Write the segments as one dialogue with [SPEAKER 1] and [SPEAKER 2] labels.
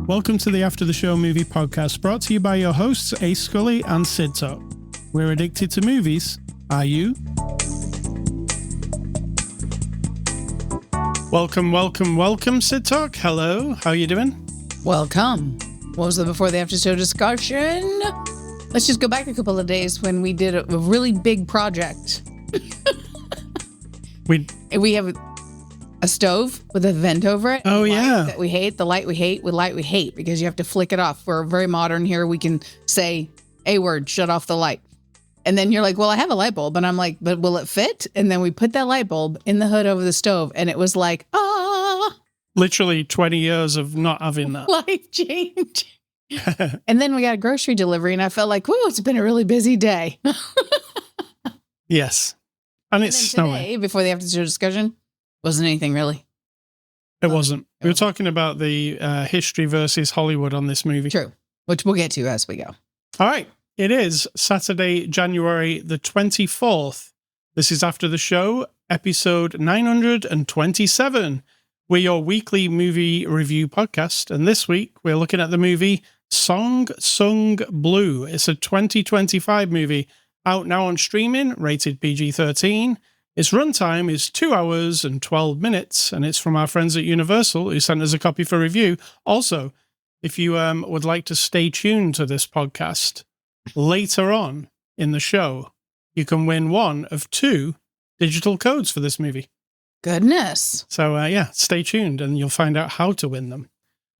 [SPEAKER 1] Welcome to the After the Show Movie Podcast, brought to you by your hosts, Ascully and Sid Talk. We're addicted to movies. Are you? Welcome, Sid Talk. Hello, how you doing?
[SPEAKER 2] Welcome. What was the before the after show discussion? Let's just go back a couple of days when we did a really big project. We have a stove with a vent over it.
[SPEAKER 1] Oh, yeah.
[SPEAKER 2] That we hate, the light we hate, with light we hate, because you have to flick it off. We're very modern here. We can say a word, shut off the light. And then you're like, well, I have a light bulb. And I'm like, but will it fit? And then we put that light bulb in the hood over the stove. And it was like,
[SPEAKER 1] Literally 20 years of not having that.
[SPEAKER 2] Life change. And then we got a grocery delivery. And I felt like, whoa, it's been a really busy day.
[SPEAKER 1] Yes. And it's snowing.
[SPEAKER 2] Today, before the after show discussion, wasn't anything really.
[SPEAKER 1] It wasn't. We were talking about the history versus Hollywood on this movie.
[SPEAKER 2] True. Which we'll get to as we go.
[SPEAKER 1] All right. It is Saturday, January the 24th. This is After the Show, episode 927. We're your weekly movie review podcast. And this week, we're looking at the movie Song Sung Blue. It's a 2025 movie out now on streaming, rated PG-13. Its runtime is 2 hours and 12 minutes, and it's from our friends at Universal who sent us a copy for review. Also, if you would like to stay tuned to this podcast, later on in the show, you can win one of 2 digital codes for this movie.
[SPEAKER 2] Goodness.
[SPEAKER 1] So, stay tuned and you'll find out how to win them.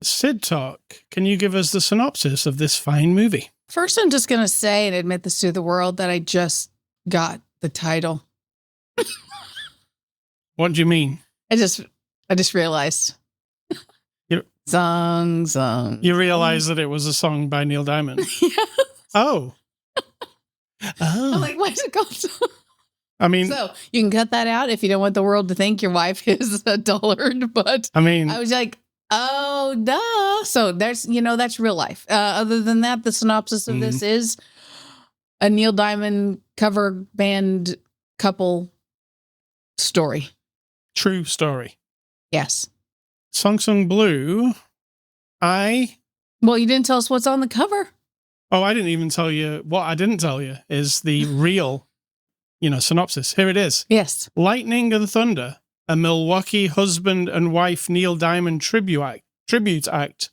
[SPEAKER 1] Sid Talk, can you give us the synopsis of this fine movie?
[SPEAKER 2] First, I'm just going to say and admit this to the world that I just got the title.
[SPEAKER 1] What do you mean?
[SPEAKER 2] I just realized. Song.
[SPEAKER 1] You realized that it was a song by Neil Diamond?
[SPEAKER 2] Yes.
[SPEAKER 1] Oh.
[SPEAKER 2] I'm like, why is it called song?
[SPEAKER 1] I mean,
[SPEAKER 2] so you can cut that out if you don't want the world to think your wife is a dullard. But
[SPEAKER 1] I
[SPEAKER 2] was like, oh, duh. So that's real life. Other than that, the synopsis of this is a Neil Diamond cover band couple story.
[SPEAKER 1] True story.
[SPEAKER 2] Yes.
[SPEAKER 1] Song Sung Blue.
[SPEAKER 2] Well, you didn't tell us what's on the cover.
[SPEAKER 1] Oh, I didn't even tell you. What I didn't tell you is the real, synopsis. Here it is.
[SPEAKER 2] Yes.
[SPEAKER 1] Lightning and Thunder, a Milwaukee husband and wife Neil Diamond tribute act,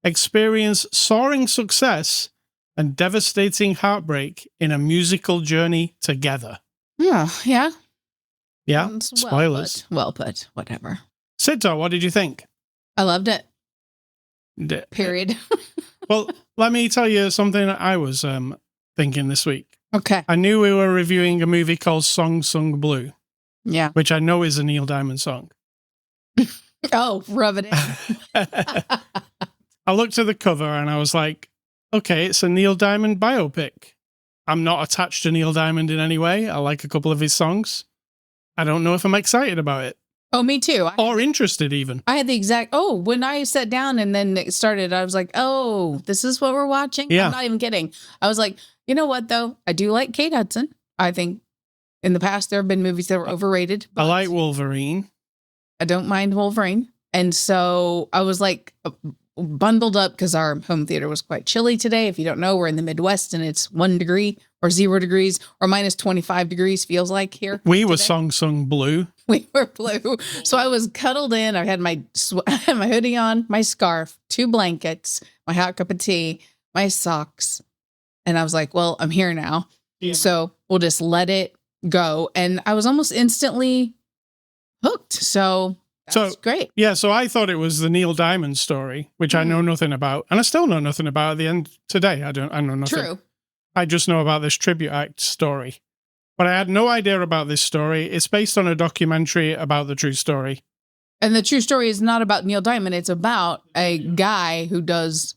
[SPEAKER 1] experience soaring success and devastating heartbreak in a musical journey together.
[SPEAKER 2] Yeah.
[SPEAKER 1] Yeah. Spoilers.
[SPEAKER 2] Well put. Whatever.
[SPEAKER 1] Sito, what did you think?
[SPEAKER 2] I loved it. Period.
[SPEAKER 1] Well, let me tell you something that I was thinking this week.
[SPEAKER 2] Okay.
[SPEAKER 1] I knew we were reviewing a movie called Song Sung Blue.
[SPEAKER 2] Yeah.
[SPEAKER 1] Which I know is a Neil Diamond song.
[SPEAKER 2] Oh, rub it in.
[SPEAKER 1] I looked at the cover and I was like, okay, it's a Neil Diamond biopic. I'm not attached to Neil Diamond in any way. I like a couple of his songs. I don't know if I'm excited about it.
[SPEAKER 2] Oh, me too.
[SPEAKER 1] Or interested even.
[SPEAKER 2] I had the exact, when I sat down and then it started, I was like, oh, this is what we're watching?
[SPEAKER 1] Yeah.
[SPEAKER 2] I'm not even kidding. I was like, you know what, though? I do like Kate Hudson. I think in the past there have been movies that were overrated.
[SPEAKER 1] I like Wolverine.
[SPEAKER 2] I don't mind Wolverine. And so I was like bundled up because our home theater was quite chilly today. If you don't know, we're in the Midwest and it's 1 degree or 0 degrees or minus 25 degrees feels like here.
[SPEAKER 1] We were Song Sung Blue.
[SPEAKER 2] We were blue. So I was cuddled in. I had my hoodie on, my scarf, 2 blankets, my hot cup of tea, my socks. And I was like, well, I'm here now. Yeah. So we'll just let it go. And I was almost instantly hooked. So that's great.
[SPEAKER 1] Yeah. So I thought it was the Neil Diamond story, which I know nothing about. And I still know nothing about at the end today. I know nothing.
[SPEAKER 2] True.
[SPEAKER 1] I just know about this tribute act story. But I had no idea about this story. It's based on a documentary about the true story.
[SPEAKER 2] And the true story is not about Neil Diamond. It's about a guy who does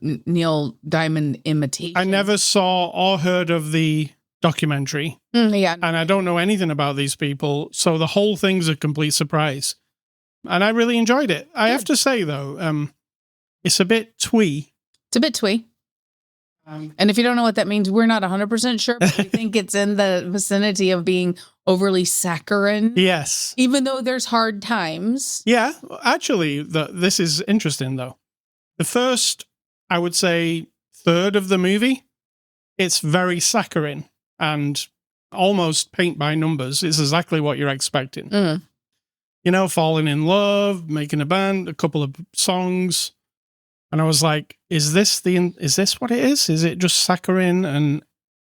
[SPEAKER 2] Neil Diamond imitation.
[SPEAKER 1] I never saw or heard of the documentary.
[SPEAKER 2] Yeah.
[SPEAKER 1] And I don't know anything about these people. So the whole thing's a complete surprise. And I really enjoyed it. I have to say, though, it's a bit twee.
[SPEAKER 2] It's a bit twee. And if you don't know what that means, we're not 100% sure, but we think it's in the vicinity of being overly saccharine.
[SPEAKER 1] Yes.
[SPEAKER 2] Even though there's hard times.
[SPEAKER 1] Yeah. Actually, this is interesting, though. The first, I would say, third of the movie, it's very saccharine and almost paint by numbers. It's exactly what you're expecting.
[SPEAKER 2] Mm.
[SPEAKER 1] You know, falling in love, making a band, a couple of songs. And I was like, is this what it is? Is it just saccharine? And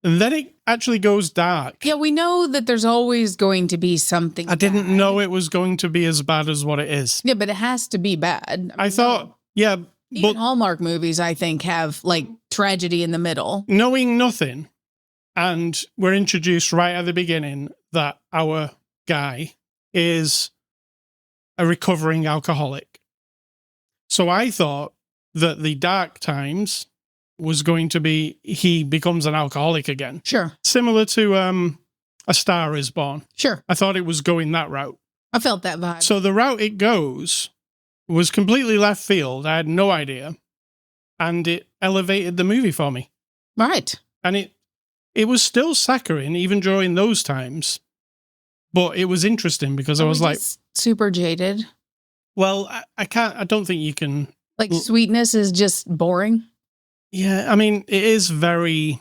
[SPEAKER 1] then it actually goes dark.
[SPEAKER 2] Yeah, we know that there's always going to be something
[SPEAKER 1] I didn't
[SPEAKER 2] bad.
[SPEAKER 1] know it was going to be as bad as what it is.
[SPEAKER 2] Yeah, but it has to be bad.
[SPEAKER 1] I thought, yeah,
[SPEAKER 2] even
[SPEAKER 1] but
[SPEAKER 2] Hallmark movies, I think, have like tragedy in the middle.
[SPEAKER 1] knowing nothing, and we're introduced right at the beginning that our guy is a recovering alcoholic. So I thought that the dark times was going to be he becomes an alcoholic again.
[SPEAKER 2] Sure.
[SPEAKER 1] Similar to A Star Is Born.
[SPEAKER 2] Sure.
[SPEAKER 1] I thought it was going that route.
[SPEAKER 2] I felt that vibe.
[SPEAKER 1] So the route it goes was completely left field. I had no idea. And it elevated the movie for me.
[SPEAKER 2] Right.
[SPEAKER 1] And it was still saccharine even during those times. But it was interesting because I was like,
[SPEAKER 2] super jaded.
[SPEAKER 1] well, I don't think you can.
[SPEAKER 2] Like sweetness is just boring.
[SPEAKER 1] Yeah, I mean, it is very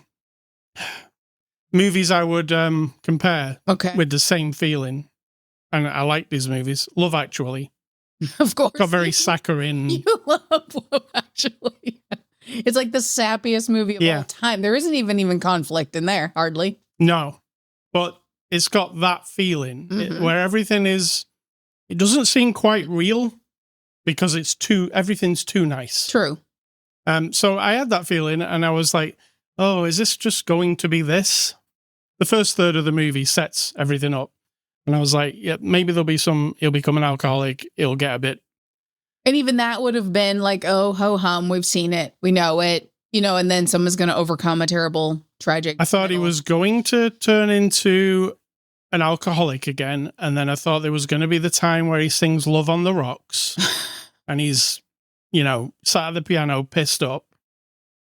[SPEAKER 1] movies I would compare
[SPEAKER 2] Okay.
[SPEAKER 1] with the same feeling. And I like these movies. Love Actually.
[SPEAKER 2] Of course.
[SPEAKER 1] Got very saccharine.
[SPEAKER 2] You love Love Actually. It's like the sappiest movie of all time. There isn't even conflict in there, hardly.
[SPEAKER 1] No, but it's got that feeling where everything is, it doesn't seem quite real because everything's too nice.
[SPEAKER 2] True.
[SPEAKER 1] So I had that feeling and I was like, oh, is this just going to be this? The first third of the movie sets everything up. And I was like, yeah, maybe there'll be he'll become an alcoholic. It'll get a bit.
[SPEAKER 2] And even that would have been like, oh, ho hum, we've seen it. We know it, and then someone's going to overcome a terrible, tragic.
[SPEAKER 1] I thought he was going to turn into an alcoholic again. And then I thought there was going to be the time where he sings Love on the Rocks and he's, sat at the piano pissed up.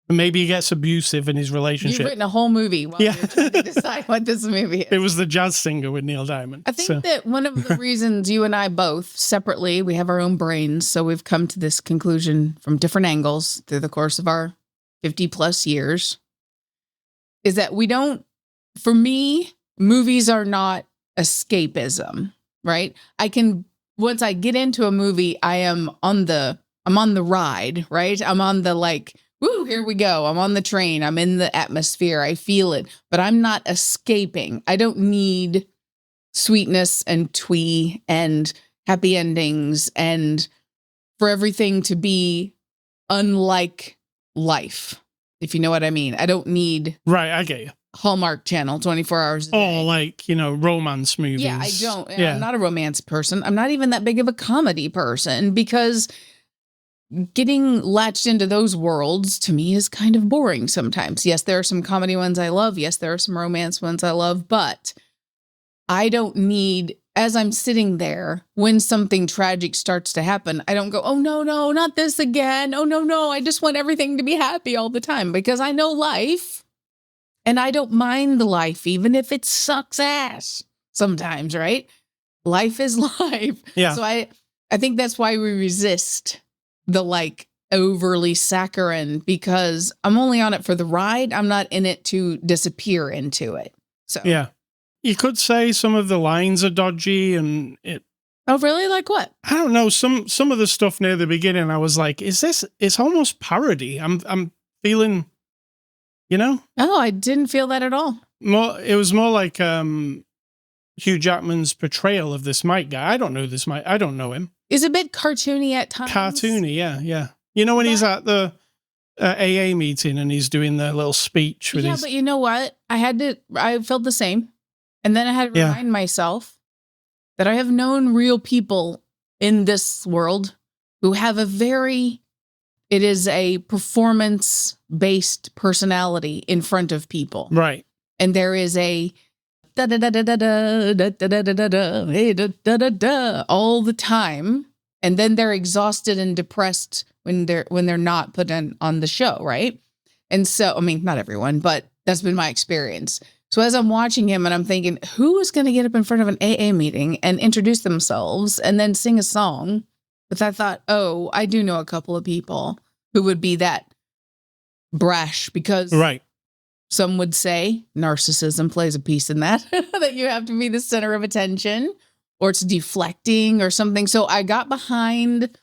[SPEAKER 1] And maybe he gets abusive in his relationship.
[SPEAKER 2] You've written a whole movie while you're trying to decide what this movie is.
[SPEAKER 1] It was The Jazz Singer with Neil Diamond.
[SPEAKER 2] I think that one of the reasons you and I both separately, we have our own brains. So we've come to this conclusion from different angles through the course of our 50 plus years is that for me, movies are not escapism, right? Once I get into a movie, I'm on the ride, right? I'm on the woo, here we go. I'm on the train. I'm in the atmosphere. I feel it, but I'm not escaping. I don't need sweetness and twee and happy endings and for everything to be unlike life, if you know what I mean. I don't need
[SPEAKER 1] I get you.
[SPEAKER 2] Hallmark Channel 24 hours a day.
[SPEAKER 1] Oh, romance movies.
[SPEAKER 2] Yeah, I don't.
[SPEAKER 1] Yeah.
[SPEAKER 2] I'm not a romance person. I'm not even that big of a comedy person because getting latched into those worlds to me is kind of boring sometimes. Yes, there are some comedy ones I love. Yes, there are some romance ones I love, but I don't need, as I'm sitting there, when something tragic starts to happen, I don't go, oh, no, not this again. Oh, no, I just want everything to be happy all the time because I know life and I don't mind the life, even if it sucks ass sometimes, right? Life is life.
[SPEAKER 1] Yeah.
[SPEAKER 2] So I think that's why we resist the overly saccharine because I'm only on it for the ride. I'm not in it to disappear into it. So
[SPEAKER 1] yeah, you could say some of the lines are dodgy and it.
[SPEAKER 2] Oh, really? Like what?
[SPEAKER 1] I don't know. Some of the stuff near the beginning, I was like, it's almost parody. I'm feeling, Oh,
[SPEAKER 2] I didn't feel that at all.
[SPEAKER 1] It was more like Hugh Jackman's portrayal of this Mike guy. I don't know this Mike. I don't know him.
[SPEAKER 2] Is a bit cartoony at times.
[SPEAKER 1] Cartoony, yeah. When he's at the AA meeting and he's doing the little speech with
[SPEAKER 2] but you know what? I felt the same. And then I had to remind myself that I have known real people in this world who have it is a performance-based personality in front of people.
[SPEAKER 1] Right.
[SPEAKER 2] And there is a da da da da da da da da da da da hey da da da da all the time, and then they're exhausted and depressed when they're not put on the show, right? And so, I mean, not everyone, but that's been my experience. So as I'm watching him and I'm thinking, who is going to get up in front of an AA meeting and introduce themselves and then sing a song? But I thought, oh, I do know a couple of people who would be that brash, because
[SPEAKER 1] Right.
[SPEAKER 2] some would say narcissism plays a piece in that, that you have to be the center of attention, or it's deflecting or something. So I got behind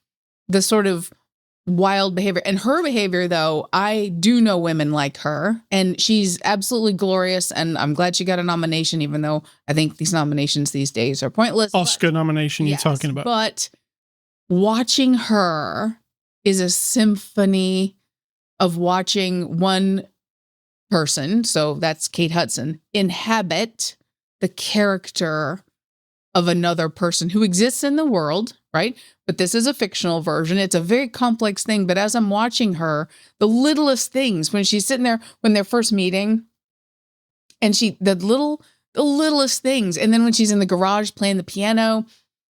[SPEAKER 2] the sort of wild behavior. And her behavior, though, I do know women like her, and she's absolutely glorious. And I'm glad she got a nomination, even though I think these nominations these days are pointless.
[SPEAKER 1] Oscar nomination
[SPEAKER 2] Yes,
[SPEAKER 1] you're talking about.
[SPEAKER 2] But watching her is a symphony of watching one person, so that's Kate Hudson, inhabit the character of another person who exists in the world, right? But this is a fictional version. It's a very complex thing. But as I'm watching her, the littlest things, when she's sitting there, when they're first meeting, and the littlest things. And then when she's in the garage playing the piano,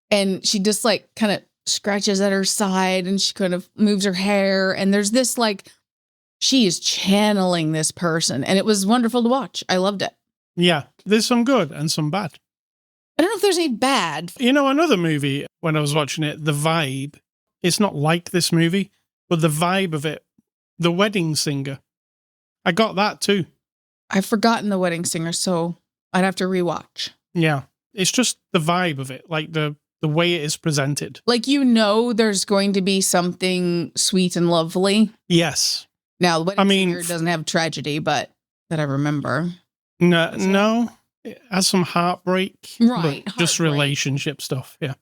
[SPEAKER 2] and she just like kind of scratches at her side, and she kind of moves her hair. And there's this like, she is channeling this person. And it was wonderful to watch. I loved it.
[SPEAKER 1] Yeah. There's some good and some bad.
[SPEAKER 2] I don't know if there's any bad.
[SPEAKER 1] You know, another movie, when I was watching it, the vibe, it's not like this movie, but the vibe of it, The Wedding Singer, I got that too.
[SPEAKER 2] I've forgotten The Wedding Singer, so I'd have to rewatch.
[SPEAKER 1] Yeah. It's just the vibe of it, like the way it is presented.
[SPEAKER 2] Like, you know, there's going to be something sweet and lovely.
[SPEAKER 1] Yes.
[SPEAKER 2] Now, The Wedding Singer doesn't have tragedy, but that I remember.
[SPEAKER 1] No. It has some heartbreak.
[SPEAKER 2] Right.
[SPEAKER 1] But just relationship stuff. Yeah.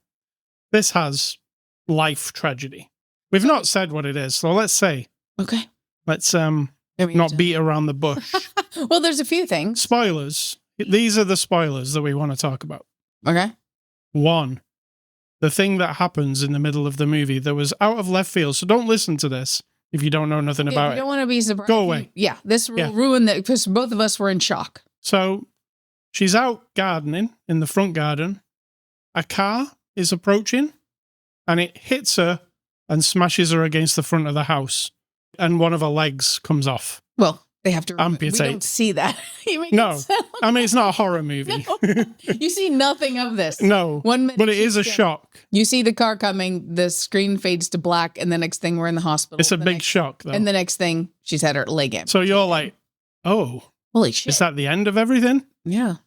[SPEAKER 1] This has life tragedy. We've not said what it is, so let's say.
[SPEAKER 2] Okay.
[SPEAKER 1] Let's not beat around the bush.
[SPEAKER 2] Well, there's a few things.
[SPEAKER 1] Spoilers. These are the spoilers that we want to talk about.
[SPEAKER 2] Okay.
[SPEAKER 1] 1, the thing that happens in the middle of the movie that was out of left field, so don't listen to this if you don't know nothing about it.
[SPEAKER 2] You don't want to be surprised.
[SPEAKER 1] Go away.
[SPEAKER 2] Yeah, this will ruin that, because both of us were in shock.
[SPEAKER 1] So she's out gardening in the front garden. A car is approaching, and it hits her and smashes her against the front of the house, and one of her legs comes off.
[SPEAKER 2] Well, they have to
[SPEAKER 1] amputate.
[SPEAKER 2] We don't see that.
[SPEAKER 1] No, I mean, it's not a horror movie.
[SPEAKER 2] No. You see nothing of this.
[SPEAKER 1] No,
[SPEAKER 2] 1 minute,
[SPEAKER 1] but it is a shock.
[SPEAKER 2] You see the car coming, the screen fades to black, and the next thing we're in the hospital.
[SPEAKER 1] It's a big shock, though.
[SPEAKER 2] And the next thing, she's had her leg amputated.
[SPEAKER 1] So you're like, oh,
[SPEAKER 2] holy shit.
[SPEAKER 1] Is that the end of everything?
[SPEAKER 2] Yeah.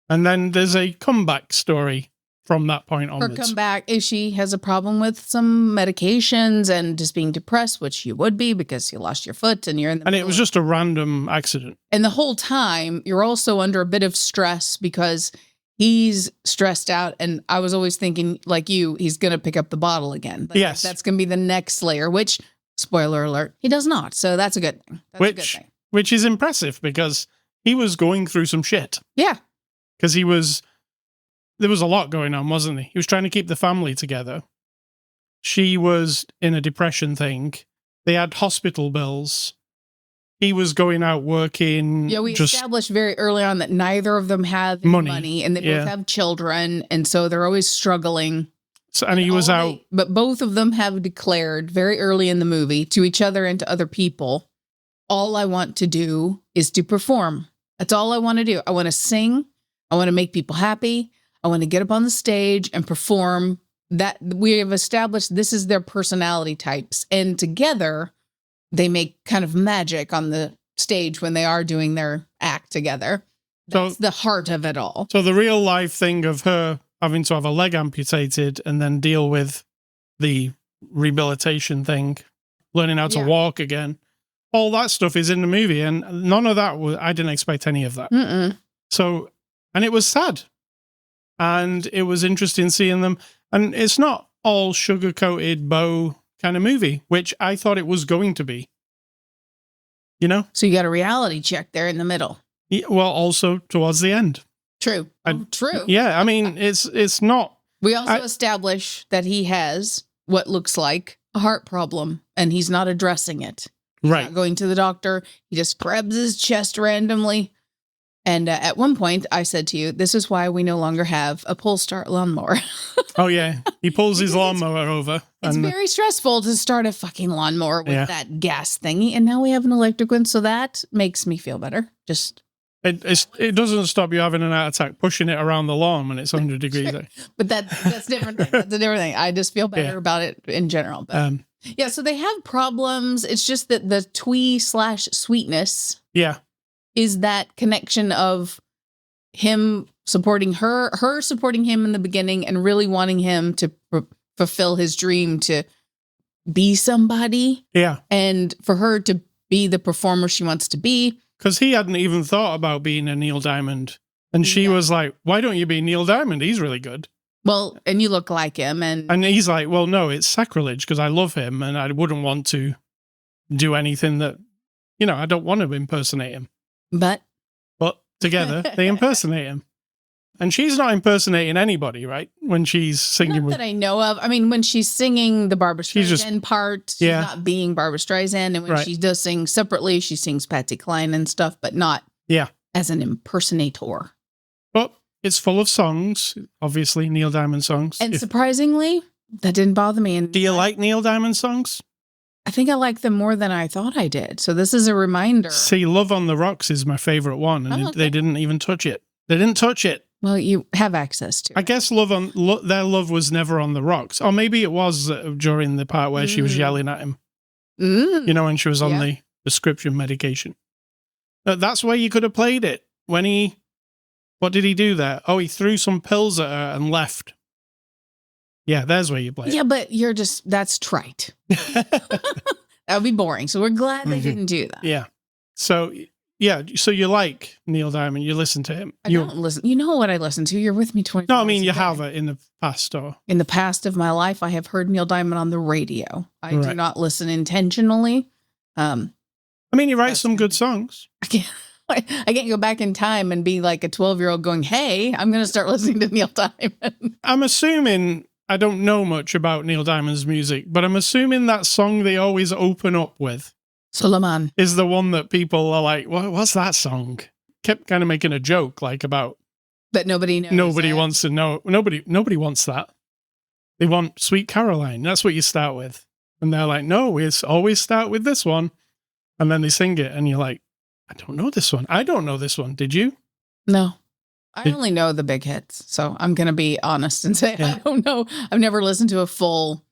[SPEAKER 1] And then there's a comeback story from that point onwards.
[SPEAKER 2] Her comeback is she has a problem with some medications and just being depressed, which you would be because you lost your foot and you're in the
[SPEAKER 1] And it was just a random accident.
[SPEAKER 2] And the whole time you're also under a bit of stress because he's stressed out. And I was always thinking, like you, he's going to pick up the bottle again.
[SPEAKER 1] Yes.
[SPEAKER 2] That's going to be the next layer, which, spoiler alert, he does not. So that's a good thing. That's a good thing.
[SPEAKER 1] Which is impressive because he was going through some shit.
[SPEAKER 2] Yeah.
[SPEAKER 1] Because there was a lot going on, wasn't he? He was trying to keep the family together. She was in a depression thing. They had hospital bills. He was going out working.
[SPEAKER 2] Yeah, we established very early on that neither of them have money and they both have children. And so they're always struggling.
[SPEAKER 1] So, and he was out.
[SPEAKER 2] But both of them have declared very early in the movie to each other and to other people, all I want to do is to perform. That's all I want to do. I want to sing. I want to make people happy. I want to get up on the stage and perform. That we have established this is their personality types. And together, they make kind of magic on the stage when they are doing their act together. That's the heart of it all.
[SPEAKER 1] So the real life thing of her having to have a leg amputated and then deal with the rehabilitation thing, learning how to walk again, all that stuff is in the movie. And none of that, I didn't expect any of that.
[SPEAKER 2] Mm-mm.
[SPEAKER 1] So, and it was sad. And it was interesting seeing them. And it's not all sugar-coated bow kind of movie, which I thought it was going to be. You know?
[SPEAKER 2] So you got a reality check there in the middle.
[SPEAKER 1] Yeah, well, also towards the end.
[SPEAKER 2] True. True.
[SPEAKER 1] Yeah, I mean, it's not.
[SPEAKER 2] We also establish that he has what looks like a heart problem, and he's not addressing it. He's not going to the doctor. He just grabs his chest randomly. And at one point, I said to you, this is why we no longer have a pull start lawnmower.
[SPEAKER 1] Oh, yeah. He pulls his lawnmower over.
[SPEAKER 2] It's very stressful to start a fucking lawnmower with that gas thingy. And now we have an electric one. So that makes me feel better. Just.
[SPEAKER 1] It doesn't stop you having an heart attack pushing it around the lawn when it's 100 degrees.
[SPEAKER 2] Sure. But that's different thing. That's a different thing. I just feel better about it in general. But. Yeah, so they have problems. It's just that the twee/sweetness
[SPEAKER 1] Yeah.
[SPEAKER 2] is that connection of him supporting her supporting him in the beginning and really wanting him to fulfill his dream to be somebody.
[SPEAKER 1] Yeah.
[SPEAKER 2] And for her to be the performer she wants to be.
[SPEAKER 1] Because he hadn't even thought about being a Neil Diamond. And she was like, why don't you be Neil Diamond? He's really good.
[SPEAKER 2] Well, and you look like him. And
[SPEAKER 1] he's like, well, no, it's sacrilege because I love him and I wouldn't want to do anything that, I don't want to impersonate him.
[SPEAKER 2] But
[SPEAKER 1] together, they impersonate him. And she's not impersonating anybody, right? When she's singing
[SPEAKER 2] that I know of. I mean, when she's singing the Barbra Streisand part, she's not being Barbra Streisand. And when she does sing separately, she sings Patsy Cline and stuff, but not as an impersonator.
[SPEAKER 1] But it's full of songs, obviously, Neil Diamond songs.
[SPEAKER 2] And surprisingly, that didn't bother me. And
[SPEAKER 1] do you like Neil Diamond songs?
[SPEAKER 2] I think I like them more than I thought I did. So this is a reminder.
[SPEAKER 1] See, Love on the Rocks is my favorite one, and they didn't even touch it. They didn't touch it.
[SPEAKER 2] Well, you have access to it.
[SPEAKER 1] I guess their love was never on the rocks. Or maybe it was during the part where she was yelling at him. When she was on the prescription medication. That's where you could have played it. What did he do there? Oh, he threw some pills at her and left. Yeah, there's where you play it.
[SPEAKER 2] Yeah, but that's trite. That would be boring. So we're glad they didn't do that.
[SPEAKER 1] Yeah. So you like Neil Diamond. You listen to him.
[SPEAKER 2] I don't listen. You know what I listen to. You're with me 24
[SPEAKER 1] No, I mean, you have it in the past.
[SPEAKER 2] In the past of my life, I have heard Neil Diamond on the radio. I do not listen intentionally.
[SPEAKER 1] I mean, he writes some good songs.
[SPEAKER 2] I can't go back in time and be like a 12-year-old going, hey, I'm going to start listening to Neil Diamond.
[SPEAKER 1] I'm assuming, I don't know much about Neil Diamond's music, but I'm assuming that song they always open up with,
[SPEAKER 2] Suleiman,
[SPEAKER 1] is the one that people are like, what's that song? Kept kind of making a joke about.
[SPEAKER 2] But nobody knows.
[SPEAKER 1] Nobody wants to know. Nobody wants that. They want Sweet Caroline. That's what you start with. And they're like, no, we always start with this one. And then they sing it and you're like, I don't know this one. I don't know this one. Did you?
[SPEAKER 2] No. I only know the big hits. So I'm going to be honest and say, I don't know. I've never listened to a full,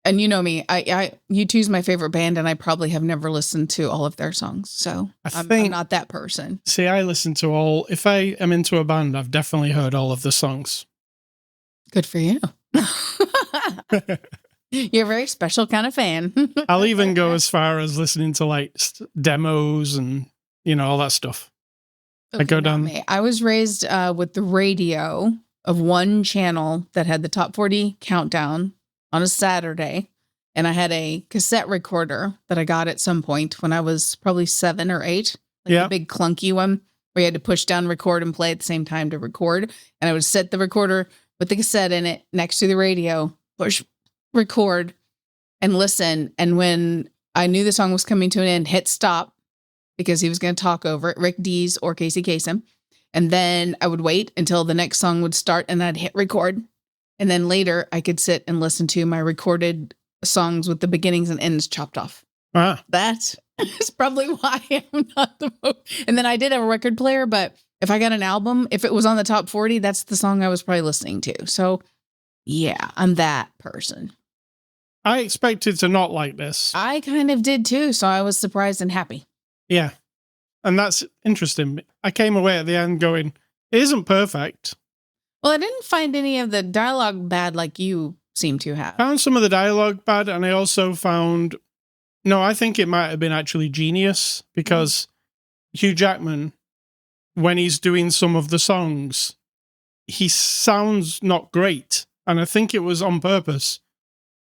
[SPEAKER 2] and you know me, U2's my favorite band and I probably have never listened to all of their songs. So I'm not that person.
[SPEAKER 1] See, I listen to if I am into a band, I've definitely heard all of the songs.
[SPEAKER 2] Good for you. You're a very special kind of fan.
[SPEAKER 1] I'll even go as far as listening to demos and, all that stuff.
[SPEAKER 2] Okay, I go down. I was raised with the radio of one channel that had the top 40 countdown on a Saturday. And I had a cassette recorder that I got at some point when I was probably 7 or 8. A big clunky one where you had to push down record and play at the same time to record. And I would set the recorder with the cassette in it next to the radio, push record and listen. And when I knew the song was coming to an end, hit stop because he was going to talk over it, Rick Dees or Casey Kasem. And then I would wait until the next song would start and I'd hit record. And then later I could sit and listen to my recorded songs with the beginnings and ends chopped off. That is probably why I'm not the most. And then I did have a record player, but if I got an album, if it was on the top 40, that's the song I was probably listening to. So yeah, I'm that person.
[SPEAKER 1] I expected to not like this.
[SPEAKER 2] I kind of did too, so I was surprised and happy.
[SPEAKER 1] Yeah. And that's interesting. I came away at the end going, it isn't perfect.
[SPEAKER 2] Well, I didn't find any of the dialogue bad like you seem to have.
[SPEAKER 1] Found some of the dialogue bad, and I also found... No, I think it might have been actually genius, because Hugh Jackman, when he's doing some of the songs, he sounds not great. And I think it was on purpose.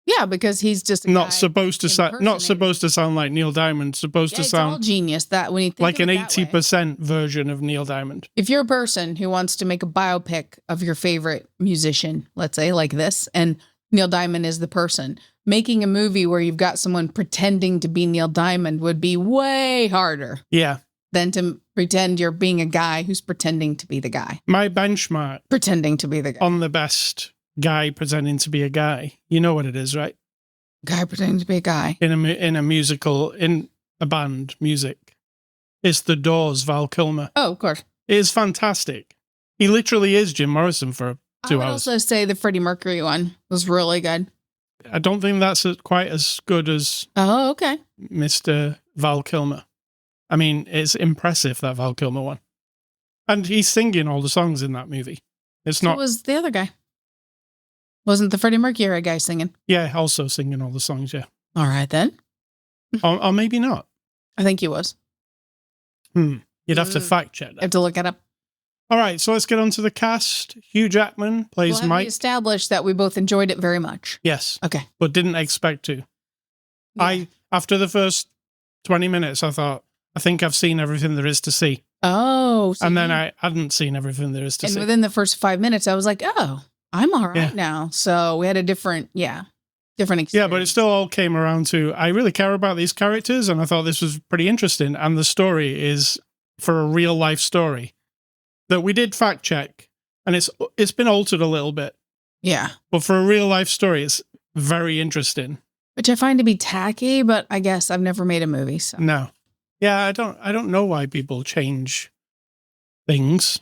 [SPEAKER 2] Yeah, because he's just
[SPEAKER 1] not supposed to sound like Neil Diamond. Supposed to sound
[SPEAKER 2] all genius. That when you think
[SPEAKER 1] like an 80% version of Neil Diamond.
[SPEAKER 2] If you're a person who wants to make a biopic of your favorite musician, let's say like this, and Neil Diamond is the person, making a movie where you've got someone pretending to be Neil Diamond would be way harder.
[SPEAKER 1] Yeah.
[SPEAKER 2] Than to pretend you're being a guy who's pretending to be the guy.
[SPEAKER 1] My benchmark
[SPEAKER 2] pretending to be the guy
[SPEAKER 1] on the best guy pretending to be a guy. You know what it is, right?
[SPEAKER 2] Guy pretending to be a guy.
[SPEAKER 1] In a musical, in a band, music. It's The Doors, Val Kilmer.
[SPEAKER 2] Oh, of course.
[SPEAKER 1] It is fantastic. He literally is Jim Morrison for 2 hours.
[SPEAKER 2] I would also say the Freddie Mercury one was really good.
[SPEAKER 1] I don't think that's quite as good as
[SPEAKER 2] Oh, okay.
[SPEAKER 1] Mr. Val Kilmer. I mean, it's impressive, that Val Kilmer one. And he's singing all the songs in that movie. It's
[SPEAKER 2] So
[SPEAKER 1] not...
[SPEAKER 2] was the other guy. Wasn't the Freddie Mercury guy singing?
[SPEAKER 1] Yeah, also singing all the songs, yeah.
[SPEAKER 2] All right, then.
[SPEAKER 1] Or maybe not.
[SPEAKER 2] I think he was.
[SPEAKER 1] You'd have to fact check
[SPEAKER 2] I
[SPEAKER 1] that.
[SPEAKER 2] have to look it up.
[SPEAKER 1] All right, so let's get on to the cast. Hugh Jackman plays
[SPEAKER 2] Well, have
[SPEAKER 1] Mike.
[SPEAKER 2] we established that we both enjoyed it very much?
[SPEAKER 1] Yes,
[SPEAKER 2] Okay.
[SPEAKER 1] but didn't expect to.
[SPEAKER 2] Yeah.
[SPEAKER 1] After the first 20 minutes, I thought, I think I've seen everything there is to see.
[SPEAKER 2] Oh. So
[SPEAKER 1] And then I hadn't seen everything there is to
[SPEAKER 2] and
[SPEAKER 1] see.
[SPEAKER 2] within the first 5 minutes, I was like, oh, I'm all right now. So we had a different experience.
[SPEAKER 1] Yeah, but it still all came around to, I really care about these characters, and I thought this was pretty interesting. And the story is for a real life story that we did fact check, and it's been altered a little bit.
[SPEAKER 2] Yeah.
[SPEAKER 1] But for a real life story, it's very interesting.
[SPEAKER 2] Which I find to be tacky, but I guess I've never made a movie. So
[SPEAKER 1] No. Yeah, I don't know why people change things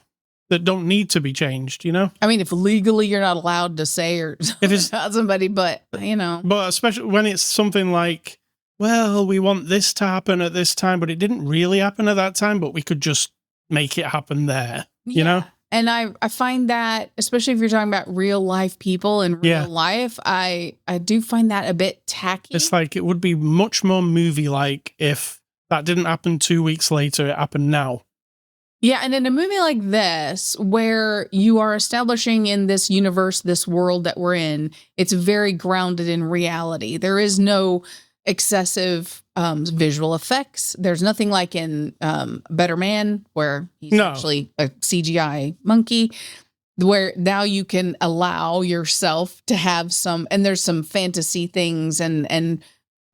[SPEAKER 1] that don't need to be changed, you know?
[SPEAKER 2] I mean, if legally you're not allowed to say or
[SPEAKER 1] If it's
[SPEAKER 2] about somebody, but you know.
[SPEAKER 1] But especially when it's something like, well, we want this to happen at this time, but it didn't really happen at that time, but we could just make it happen there, you know?
[SPEAKER 2] And I find that, especially if you're talking about real life people in real life, I do find that a bit tacky.
[SPEAKER 1] It's like it would be much more movie-like if that didn't happen 2 weeks later, it happened now.
[SPEAKER 2] Yeah, and in a movie like this, where you are establishing in this universe, this world that we're in, it's very grounded in reality. There is no excessive visual effects. There's nothing like in Better Man, where he's actually a CGI monkey, where now you can allow yourself to have some, and there's some fantasy things and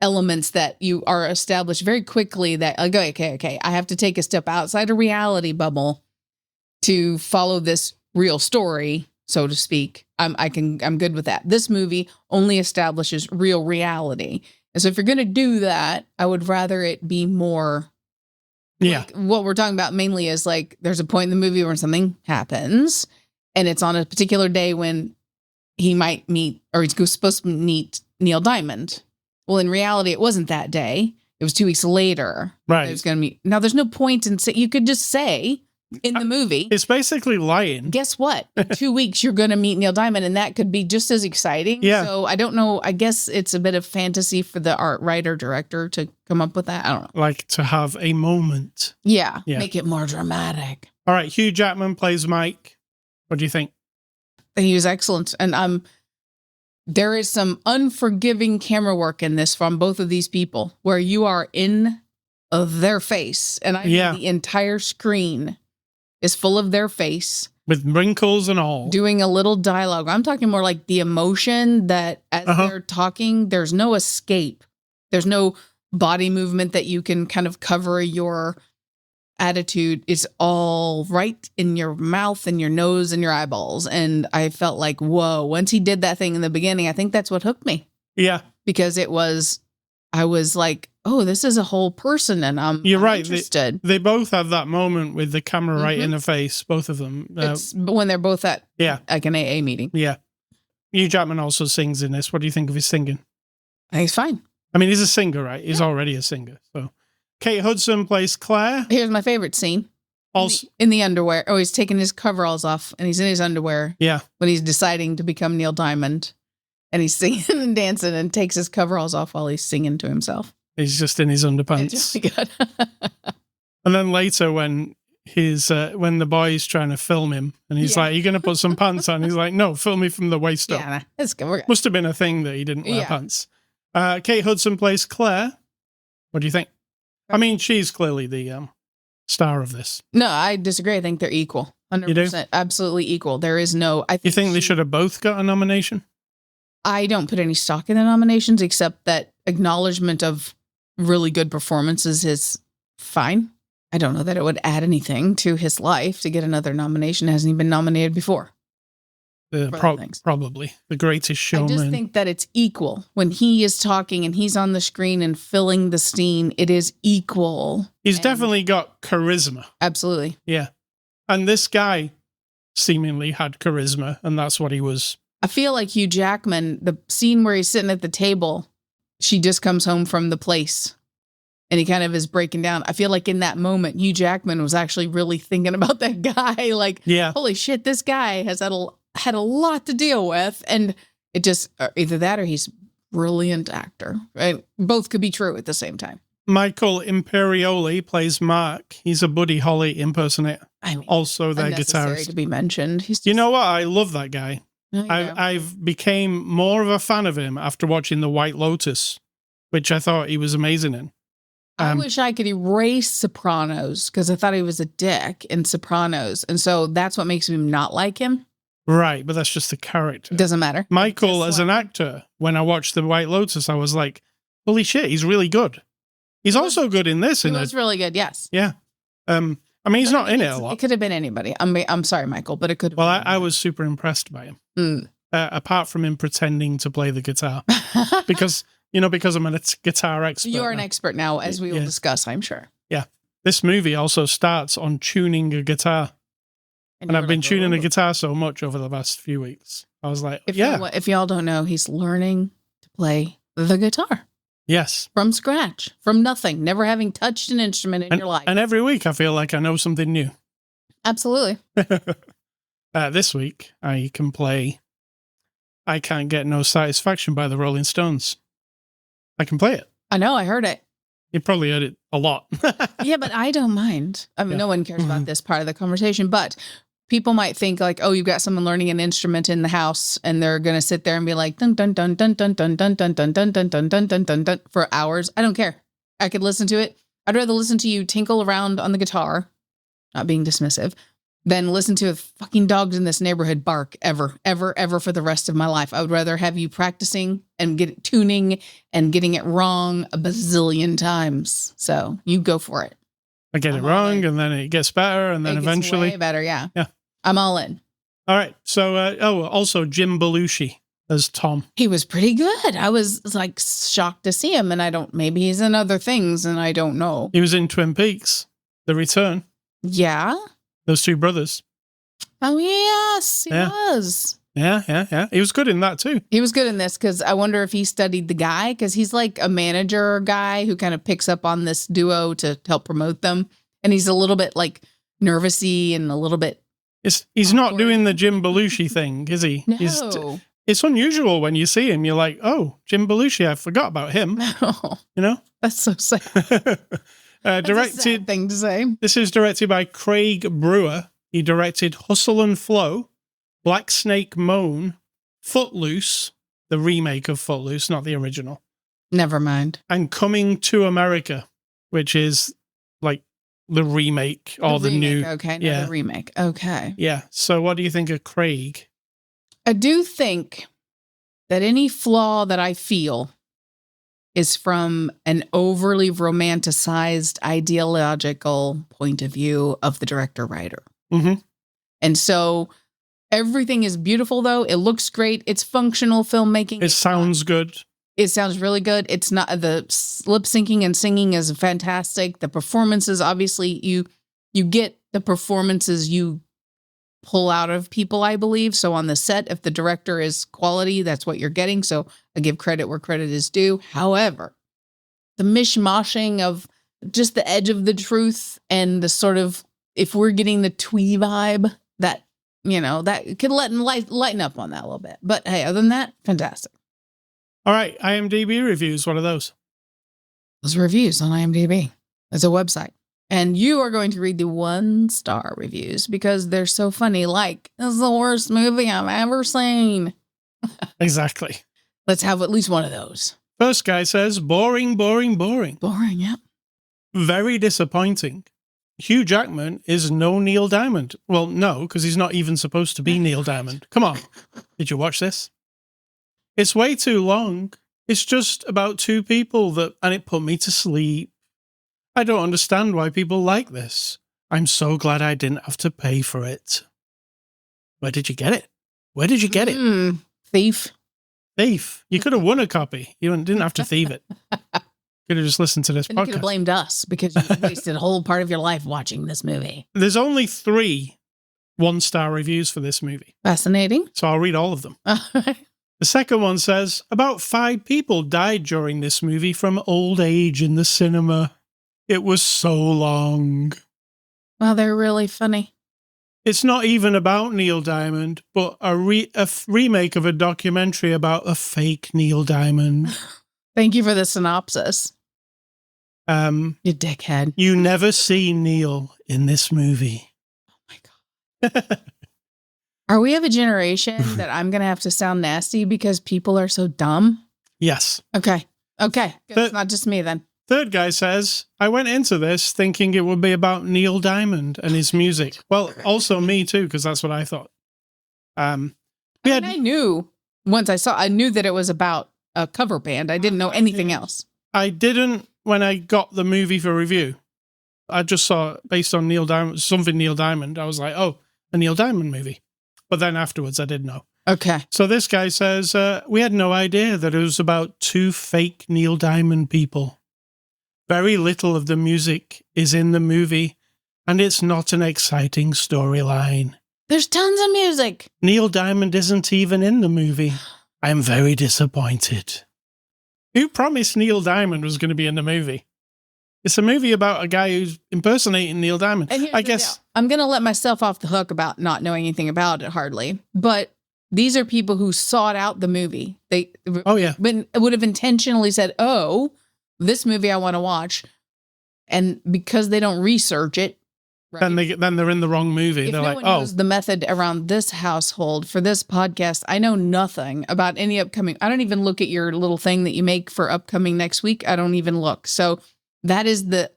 [SPEAKER 2] elements that you are established very quickly that like, okay, I have to take a step outside a reality bubble to follow this real story, so to speak. I'm good with that. This movie only establishes real reality. And so if you're going to do that, I would rather it be more. Like, what we're talking about mainly is like, there's a point in the movie where something happens and it's on a particular day when he might meet, or he's supposed to meet Neil Diamond. Well, in reality, it wasn't that day. It was 2 weeks later.
[SPEAKER 1] Right.
[SPEAKER 2] It was going to meet. Now, there's no point in you could just say in the movie,
[SPEAKER 1] it's basically lying.
[SPEAKER 2] Guess what? In 2 weeks, you're going to meet Neil Diamond, and that could be just as exciting.
[SPEAKER 1] Yeah.
[SPEAKER 2] So I don't know. I guess it's a bit of fantasy for the art writer director to come up with that. I don't know.
[SPEAKER 1] Like to have a moment.
[SPEAKER 2] Yeah. Make it more dramatic.
[SPEAKER 1] All right. Hugh Jackman plays Mike. What do you think?
[SPEAKER 2] He was excellent. And there is some unforgiving camera work in this from both of these people where you are in their face. And the entire screen is full of their face.
[SPEAKER 1] With wrinkles and all.
[SPEAKER 2] Doing a little dialogue. I'm talking more like the emotion that as they're talking, there's no escape. There's no body movement that you can kind of cover your attitude. It's all right in your mouth and your nose and your eyeballs. And I felt like, whoa, once he did that thing in the beginning, I think that's what hooked me.
[SPEAKER 1] Yeah.
[SPEAKER 2] Because I was like, oh, this is a whole person, and I'm interested.
[SPEAKER 1] They both have that moment with the camera right in the face, both of them.
[SPEAKER 2] It's when they're both at like an AA meeting.
[SPEAKER 1] Yeah. Hugh Jackman also sings in this. What do you think of his singing?
[SPEAKER 2] I think he's fine.
[SPEAKER 1] I mean, he's a singer, right? He's already a singer. So Kate Hudson plays Claire.
[SPEAKER 2] Here's my favorite scene.
[SPEAKER 1] Also
[SPEAKER 2] in the underwear. Oh, he's taking his coveralls off, and he's in his underwear.
[SPEAKER 1] Yeah.
[SPEAKER 2] When he's deciding to become Neil Diamond. And he's singing and dancing and takes his coveralls off while he's singing to himself.
[SPEAKER 1] He's just in his underpants.
[SPEAKER 2] It's really good.
[SPEAKER 1] And then later when when the boy's trying to film him and he's like, "You're going to put some pants on?" He's like, "No, film me from the waist up."
[SPEAKER 2] Yeah, that's good.
[SPEAKER 1] Must have been a thing that he didn't wear pants. Kate Hudson plays Claire. What do you think? I mean, she's clearly the star of this.
[SPEAKER 2] No, I disagree. I think they're equal. 100%.
[SPEAKER 1] You do?
[SPEAKER 2] Absolutely equal. There is no...
[SPEAKER 1] You think they should have both got a nomination?
[SPEAKER 2] I don't put any stock in the nominations, except that acknowledgement of really good performances is fine. I don't know that it would add anything to his life to get another nomination. Hasn't he been nominated before?
[SPEAKER 1] Probably. The Greatest Showman.
[SPEAKER 2] I just think that it's equal. When he is talking and he's on the screen and filling the scene, it is equal.
[SPEAKER 1] He's definitely got charisma.
[SPEAKER 2] Absolutely.
[SPEAKER 1] Yeah. And this guy seemingly had charisma, and that's what he was
[SPEAKER 2] I feel like Hugh Jackman, the scene where he's sitting at the table, she just comes home from the place and he kind of is breaking down. I feel like in that moment, Hugh Jackman was actually really thinking about that guy. Like, holy shit, this guy has had a lot to deal with. And it just, either that or he's a brilliant actor, right? Both could be true at the same time.
[SPEAKER 1] Michael Imperioli plays Mark. He's a Buddy Holly impersonator.
[SPEAKER 2] I mean,
[SPEAKER 1] also their guitarist.
[SPEAKER 2] To be mentioned. He's just,
[SPEAKER 1] you know what? I love that guy.
[SPEAKER 2] Oh, yeah.
[SPEAKER 1] I've became more of a fan of him after watching The White Lotus, which I thought he was amazing in.
[SPEAKER 2] I wish I could erase Sopranos because I thought he was a dick in Sopranos. And so that's what makes me not like him.
[SPEAKER 1] Right, but that's just the character.
[SPEAKER 2] It doesn't matter.
[SPEAKER 1] Michael, as an actor, when I watched The White Lotus, I was like, holy shit, he's really good. He's also good in this.
[SPEAKER 2] He was really good, yes.
[SPEAKER 1] Yeah. I mean, he's not in it a lot.
[SPEAKER 2] It could have been anybody. I'm sorry, Michael, but it could have been
[SPEAKER 1] I was super impressed by him. Apart from him pretending to play the guitar. because I'm a guitar expert.
[SPEAKER 2] You are an expert now, as we will discuss, I'm sure.
[SPEAKER 1] Yeah. This movie also starts on tuning a guitar. And I've been tuning a guitar so much over the last few weeks. I was like,
[SPEAKER 2] if y'all don't know, he's learning to play the guitar.
[SPEAKER 1] Yes.
[SPEAKER 2] From scratch, from nothing, never having touched an instrument in your life.
[SPEAKER 1] And every week I feel like I know something new.
[SPEAKER 2] Absolutely.
[SPEAKER 1] This week I can play I Can't Get No Satisfaction by the Rolling Stones. I can play it.
[SPEAKER 2] I know, I heard it.
[SPEAKER 1] You probably heard it a lot.
[SPEAKER 2] Yeah, but I don't mind. I mean, no one cares about this part of the conversation, but people might think like, oh, you've got someone learning an instrument in the house and they're going to sit there and be like, dun, dun, dun, dun, dun, dun, dun, dun, dun, dun, dun, dun, dun, dun, dun, dun, for hours. I don't care. I could listen to it. I'd rather listen to you tinkle around on the guitar, not being dismissive, than listen to fucking dogs in this neighborhood bark ever for the rest of my life. I would rather have you practicing and tuning and getting it wrong a bazillion times. So you go for it.
[SPEAKER 1] I get it wrong and then it gets better and then eventually.
[SPEAKER 2] Way better, yeah.
[SPEAKER 1] Yeah.
[SPEAKER 2] I'm all in.
[SPEAKER 1] All right. So, also Jim Belushi as Tom.
[SPEAKER 2] He was pretty good. I was like shocked to see him, and maybe he's in other things, and I don't know.
[SPEAKER 1] He was in Twin Peaks, The Return.
[SPEAKER 2] Yeah.
[SPEAKER 1] Those two brothers.
[SPEAKER 2] Oh, yes, he was.
[SPEAKER 1] Yeah. He was good in that too.
[SPEAKER 2] He was good in this because I wonder if he studied the guy because he's like a manager guy who kind of picks up on this duo to help promote them. And he's a little bit like nervous-y and a little bit.
[SPEAKER 1] He's not doing the Jim Belushi thing, is he?
[SPEAKER 2] No.
[SPEAKER 1] It's unusual when you see him. You're like, oh, Jim Belushi, I forgot about him.
[SPEAKER 2] No.
[SPEAKER 1] You know?
[SPEAKER 2] That's so sad.
[SPEAKER 1] Directed.
[SPEAKER 2] That's a sad thing to say.
[SPEAKER 1] This is directed by Craig Brewer. He directed Hustle and Flow, Black Snake Moan, Footloose, the remake of Footloose, not the original.
[SPEAKER 2] Never mind.
[SPEAKER 1] And Coming to America, which is like the remake or the new.
[SPEAKER 2] Okay, the remake. Okay.
[SPEAKER 1] Yeah. So what do you think of Craig?
[SPEAKER 2] I do think that any flaw that I feel is from an overly romanticized ideological point of view of the director-writer.
[SPEAKER 1] Mm-hmm.
[SPEAKER 2] And so everything is beautiful, though. It looks great. It's functional filmmaking.
[SPEAKER 1] It sounds good.
[SPEAKER 2] It sounds really good. It's not, the lip syncing and singing is fantastic. The performances, obviously, you get the performances you pull out of people, I believe. So on the set, if the director is quality, that's what you're getting. So I give credit where credit is due. However, the mishmashing of just the edge of the truth and the sort of, if we're getting the twee vibe, that, that could lighten up on that a little bit. But hey, other than that, fantastic.
[SPEAKER 1] All right, IMDb reviews. What are those?
[SPEAKER 2] Those reviews on IMDb. It's a website. And you are going to read the 1-star reviews because they're so funny. Like, this is the worst movie I've ever seen.
[SPEAKER 1] Exactly.
[SPEAKER 2] Let's have at least one of those.
[SPEAKER 1] First guy says, boring.
[SPEAKER 2] Boring, yep.
[SPEAKER 1] Very disappointing. Hugh Jackman is no Neil Diamond. Well, no, because he's not even supposed to be Neil Diamond. Come on. Did you watch this? It's way too long. It's just about two people and it put me to sleep. I don't understand why people like this. I'm so glad I didn't have to pay for it. Where did you get it? Where did you get it?
[SPEAKER 2] Thief.
[SPEAKER 1] You could have won a copy. You didn't have to thieve it. Could have just listened to this podcast. You
[SPEAKER 2] could have blamed us because you wasted a whole part of your life watching this movie.
[SPEAKER 1] There's only 3 1-star reviews for this movie.
[SPEAKER 2] Fascinating.
[SPEAKER 1] So I'll read all of them. The second one says, about 5 people died during this movie from old age in the cinema. It was so long.
[SPEAKER 2] Well, they're really funny.
[SPEAKER 1] It's not even about Neil Diamond, but a remake of a documentary about a fake Neil Diamond.
[SPEAKER 2] Thank you for the synopsis. You dickhead.
[SPEAKER 1] You never see Neil in this movie.
[SPEAKER 2] Oh my God. Are we of a generation that I'm going to have to sound nasty because people are so dumb?
[SPEAKER 1] Yes.
[SPEAKER 2] Okay. It's not just me then.
[SPEAKER 1] Third guy says, I went into this thinking it would be about Neil Diamond and his music. Well, also me too, because that's what I thought. I
[SPEAKER 2] knew I knew that it was about a cover band. I didn't know anything else.
[SPEAKER 1] I didn't when I got the movie for review. I just saw it based on Neil Diamond, something Neil Diamond. I was like, oh, a Neil Diamond movie. But then afterwards, I did know.
[SPEAKER 2] Okay.
[SPEAKER 1] So this guy says, we had no idea that it was about 2 fake Neil Diamond people. Very little of the music is in the movie, and it's not an exciting storyline.
[SPEAKER 2] There's tons of music.
[SPEAKER 1] Neil Diamond isn't even in the movie. I'm very disappointed. Who promised Neil Diamond was going to be in the movie? It's a movie about a guy who's impersonating Neil Diamond. I guess
[SPEAKER 2] I'm going to let myself off the hook about not knowing anything about it, hardly. But these are people who sought out the movie. They would have intentionally said, oh, this movie I want to watch. And because they don't research it, right?
[SPEAKER 1] then they're in the wrong movie.
[SPEAKER 2] If
[SPEAKER 1] they're
[SPEAKER 2] no
[SPEAKER 1] like,
[SPEAKER 2] one knows the method around this household for this podcast, I know nothing about any upcoming. I don't even look at your little thing that you make for upcoming next week. I don't even look. So that is the.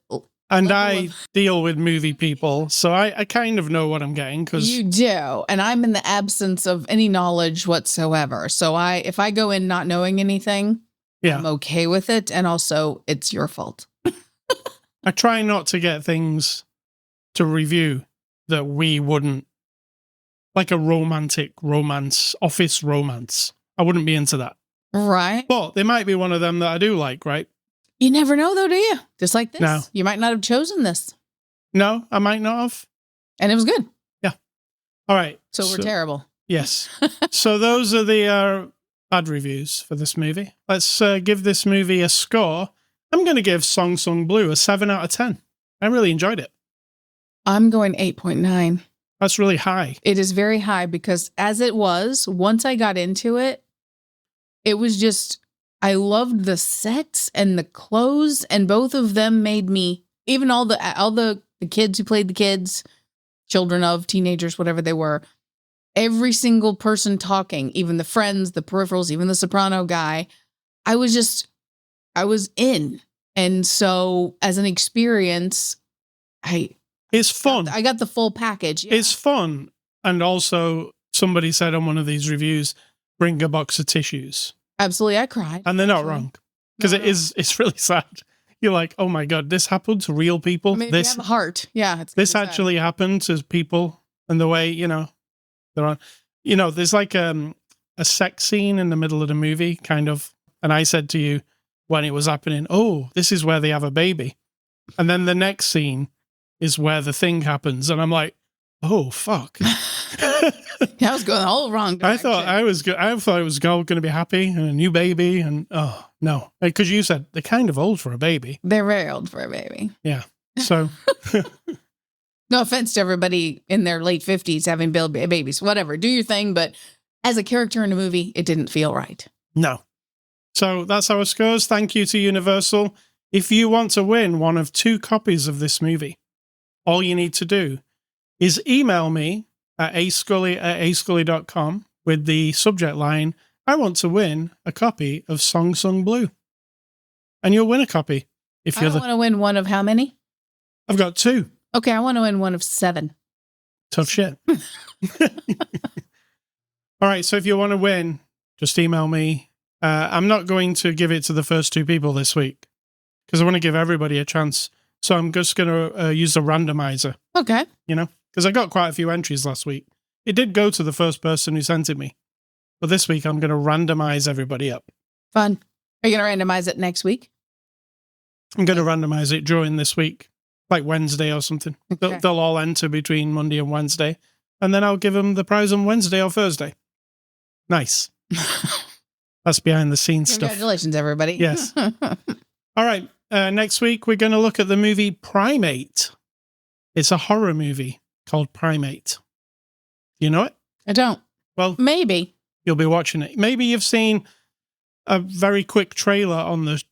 [SPEAKER 1] And I deal with movie people, so I kind of know what I'm getting. Cause
[SPEAKER 2] you do. And I'm in the absence of any knowledge whatsoever. So if I go in not knowing anything, I'm okay with it. And also, it's your fault.
[SPEAKER 1] I try not to get things to review that we wouldn't, like a romantic romance, office romance. I wouldn't be into that.
[SPEAKER 2] Right.
[SPEAKER 1] But there might be one of them that I do like, right?
[SPEAKER 2] You never know, though, do you? Just like this.
[SPEAKER 1] No.
[SPEAKER 2] You might not have chosen this.
[SPEAKER 1] No, I might not have.
[SPEAKER 2] And it was good.
[SPEAKER 1] Yeah. All right.
[SPEAKER 2] So we're terrible.
[SPEAKER 1] Yes. So those are the bad reviews for this movie. Let's give this movie a score. I'm going to give Song Sung Blue a 7 out of 10. I really enjoyed it.
[SPEAKER 2] I'm going 8.9.
[SPEAKER 1] That's really high.
[SPEAKER 2] It is very high because as it was, once I got into it, it was just, I loved the sets and the clothes, and both of them made me, even all the kids who played the kids, children of, teenagers, whatever they were, every single person talking, even the friends, the peripherals, even the soprano guy, I was in. And so as an experience,
[SPEAKER 1] it's fun.
[SPEAKER 2] I got the full package. Yeah.
[SPEAKER 1] It's fun. And also somebody said on one of these reviews, bring a box of tissues.
[SPEAKER 2] Absolutely. I cried.
[SPEAKER 1] And they're not wrong. Because it's really sad. You're like, oh my God, this happened to real people.
[SPEAKER 2] I mean, this you have a heart. Yeah.
[SPEAKER 1] This actually happened to people, and the way, they're on, there's like a sex scene in the middle of the movie, kind of. And I said to you when it was happening, oh, this is where they have a baby. And then the next scene is where the thing happens. And I'm like, oh, fuck.
[SPEAKER 2] I was going all wrong direction.
[SPEAKER 1] I thought it was going to be happy and a new baby. And oh, no. Because you said they're kind of old for a baby.
[SPEAKER 2] They're very old for a baby.
[SPEAKER 1] Yeah. So.
[SPEAKER 2] No offense to everybody in their late 50s having babies. Whatever. Do your thing. But as a character in a movie, it didn't feel right.
[SPEAKER 1] No. So that's our scores. Thank you to Universal. If you want to win one of 2 copies of this movie, all you need to do is email me at ascully@ascully.com with the subject line, I want to win a copy of Song Sung Blue. And you'll win a copy. If you're
[SPEAKER 2] want to win one of how many?
[SPEAKER 1] I've got 2.
[SPEAKER 2] Okay, I want to win one of 7.
[SPEAKER 1] Tough shit. All right, so if you want to win, just email me. I'm not going to give it to the first 2 people this week because I want to give everybody a chance. So I'm just going to use a randomizer.
[SPEAKER 2] Okay.
[SPEAKER 1] Because I got quite a few entries last week. It did go to the first person who sent it me. But this week I'm going to randomize everybody up.
[SPEAKER 2] Fun. Are you going to randomize it next week?
[SPEAKER 1] I'm going to randomize it during this week, like Wednesday or something.
[SPEAKER 2] Okay.
[SPEAKER 1] They'll all enter between Monday and Wednesday. and then I'll give them the prize on Wednesday or Thursday. Nice. That's behind the scenes stuff.
[SPEAKER 2] Congratulations, everybody.
[SPEAKER 1] Yes. All right. Next week, we're going to look at the movie Primate. It's a horror movie called Primate. You know it?
[SPEAKER 2] I don't.
[SPEAKER 1] Well,
[SPEAKER 2] maybe.
[SPEAKER 1] You'll be watching it. Maybe you've seen a very quick trailer on the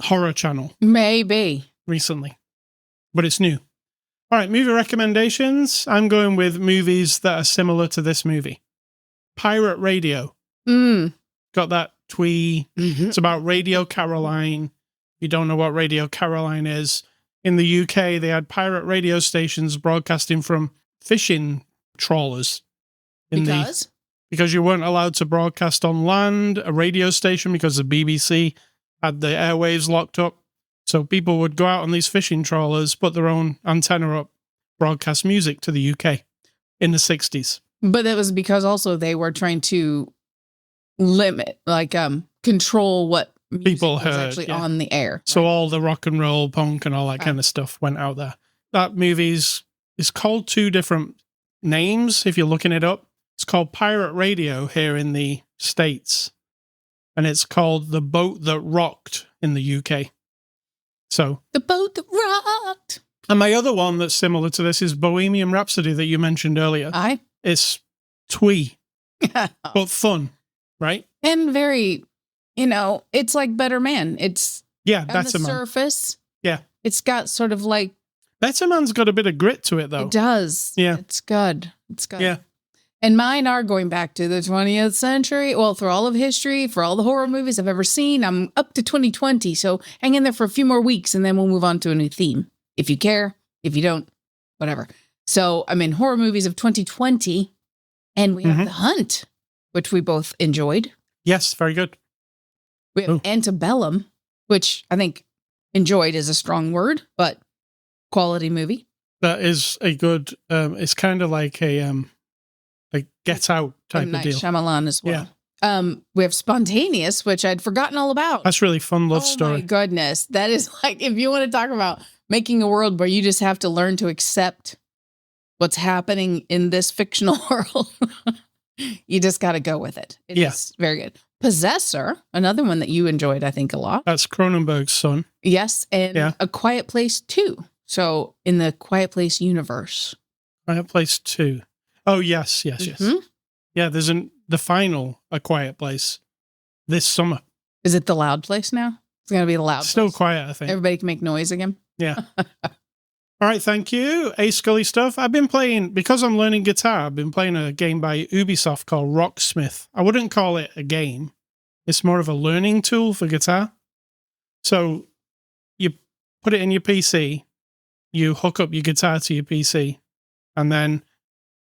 [SPEAKER 1] horror channel.
[SPEAKER 2] Maybe.
[SPEAKER 1] Recently. But it's new. All right, movie recommendations. I'm going with movies that are similar to this movie. Pirate Radio. Got that twee. It's about Radio Caroline. If you don't know what Radio Caroline is, in the UK, they had pirate radio stations broadcasting from fishing trawlers. Because you weren't allowed to broadcast on land, a radio station, because the BBC had the airwaves locked up. So people would go out on these fishing trawlers, put their own antenna up, broadcast music to the UK in the 60s.
[SPEAKER 2] But it was because also they were trying to limit, control what
[SPEAKER 1] people heard
[SPEAKER 2] was actually on the air.
[SPEAKER 1] So all the rock and roll, punk, and all that kind of stuff went out there. That movie's called two different names if you're looking it up. It's called Pirate Radio here in the States, and it's called The Boat That Rocked in the UK. So
[SPEAKER 2] The Boat That Rocked.
[SPEAKER 1] And my other one that's similar to this is Bohemian Rhapsody that you mentioned earlier. It's twee, but fun, right?
[SPEAKER 2] And very, it's like Better Man. It's
[SPEAKER 1] that's
[SPEAKER 2] on the surface.
[SPEAKER 1] Yeah.
[SPEAKER 2] It's got sort of like...
[SPEAKER 1] Better Man's got a bit of grit to it, though.
[SPEAKER 2] It does.
[SPEAKER 1] Yeah.
[SPEAKER 2] It's good. It's good.
[SPEAKER 1] Yeah.
[SPEAKER 2] And mine are going back to the 20th century. Well, through all of history, for all the horror movies I've ever seen, I'm up to 2020. So hang in there for a few more weeks and then we'll move on to a new theme. If you care, if you don't, whatever. So I'm in horror movies of 2020 and we have The Hunt, which we both enjoyed.
[SPEAKER 1] Yes, very good.
[SPEAKER 2] We have Antebellum, which I think enjoyed is a strong word, but quality movie.
[SPEAKER 1] That is a good, it's kind of like a Get Out type of deal.
[SPEAKER 2] Shyamalan as well. Yeah. We have Spontaneous, which I'd forgotten all about.
[SPEAKER 1] That's really fun love story.
[SPEAKER 2] Oh my goodness. That is like, if you want to talk about making a world where you just have to learn to accept what's happening in this fictional world, you just got to go with it. It's very good. Possessor, another one that you enjoyed, I think, a lot.
[SPEAKER 1] That's Cronenberg's son.
[SPEAKER 2] Yes, and A Quiet Place 2. So in the Quiet Place universe. Quiet
[SPEAKER 1] Place 2. Oh, yes. Yeah, there's the final A Quiet Place this summer.
[SPEAKER 2] Is it the loud place now? It's going to be the loud
[SPEAKER 1] Still
[SPEAKER 2] place.
[SPEAKER 1] Quiet, I think.
[SPEAKER 2] Everybody can make noise again?
[SPEAKER 1] Yeah. All right, thank you. Ascully stuff. I've been playing, because I'm learning guitar, I've been playing a game by Ubisoft called Rocksmith. I wouldn't call it a game. It's more of a learning tool for guitar. So you put it in your PC, you hook up your guitar to your PC, and then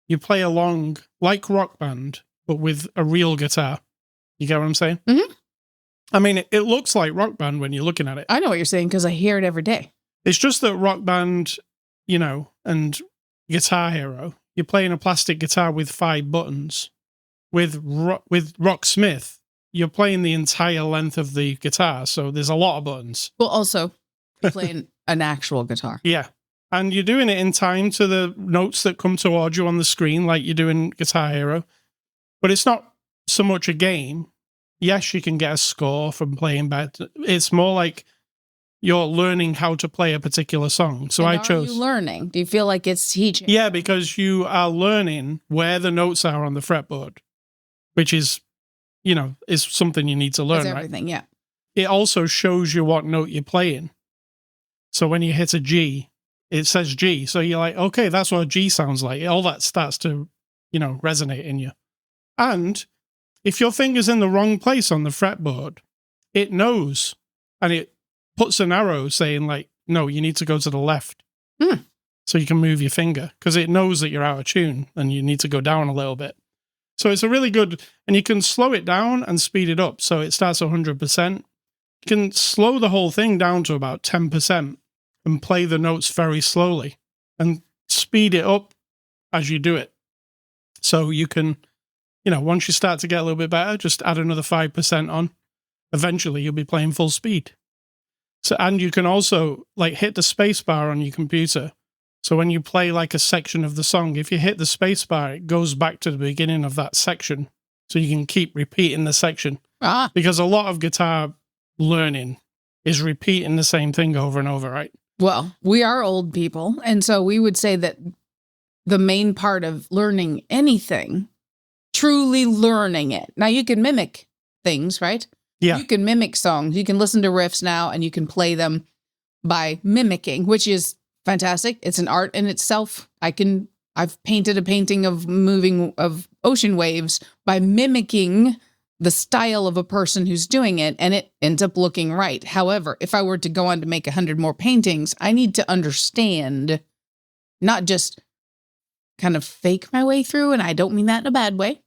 [SPEAKER 1] you play along like Rock Band, but with a real guitar. You get what I'm saying?
[SPEAKER 2] Mm-hmm.
[SPEAKER 1] I mean, it looks like Rock Band when you're looking at it.
[SPEAKER 2] I know what you're saying because I hear it every day.
[SPEAKER 1] It's just that Rock Band, and Guitar Hero, you're playing a plastic guitar with 5 buttons. With Rocksmith, you're playing the entire length of the guitar, so there's a lot of buttons.
[SPEAKER 2] Well, also, you're playing an actual guitar.
[SPEAKER 1] Yeah. And you're doing it in time to the notes that come towards you on the screen, like you do in Guitar Hero. But it's not so much a game. Yes, you can get a score from playing better. It's more like you're learning how to play a particular song. So I chose...
[SPEAKER 2] Are you learning? Do you feel like it's teaching?
[SPEAKER 1] Yeah, because you are learning where the notes are on the fretboard, which is, is something you need to learn,
[SPEAKER 2] That's everything,
[SPEAKER 1] right?
[SPEAKER 2] Yeah.
[SPEAKER 1] It also shows you what note you're playing. So when you hit a G, it says G. So you're like, okay, that's what a G sounds like. All that starts to, resonate in you. And if your finger's in the wrong place on the fretboard, it knows. And it puts an arrow saying like, no, you need to go to the left. So you can move your finger because it knows that you're out of tune and you need to go down a little bit. So it's a really good, and you can slow it down and speed it up. So it starts 100%. You can slow the whole thing down to about 10% and play the notes very slowly and speed it up as you do it. So you can, once you start to get a little bit better, just add another 5% on. Eventually you'll be playing full speed. So, and you can also hit the space bar on your computer So when you play like a section of the song, if you hit the space bar, it goes back to the beginning of that section. So you can keep repeating the section. Because a lot of guitar learning is repeating the same thing over and over, right?
[SPEAKER 2] Well, we are old people. And so we would say that the main part of learning anything, truly learning it. Now you can mimic things, right?
[SPEAKER 1] Yeah.
[SPEAKER 2] You can mimic songs. You can listen to riffs now and you can play them by mimicking, which is fantastic. It's an art in itself. I've painted a painting of ocean waves by mimicking the style of a person who's doing it, and it ends up looking right. However, if I were to go on to make 100 more paintings, I need to understand, not just kind of fake my way through, and I don't mean that in a bad way,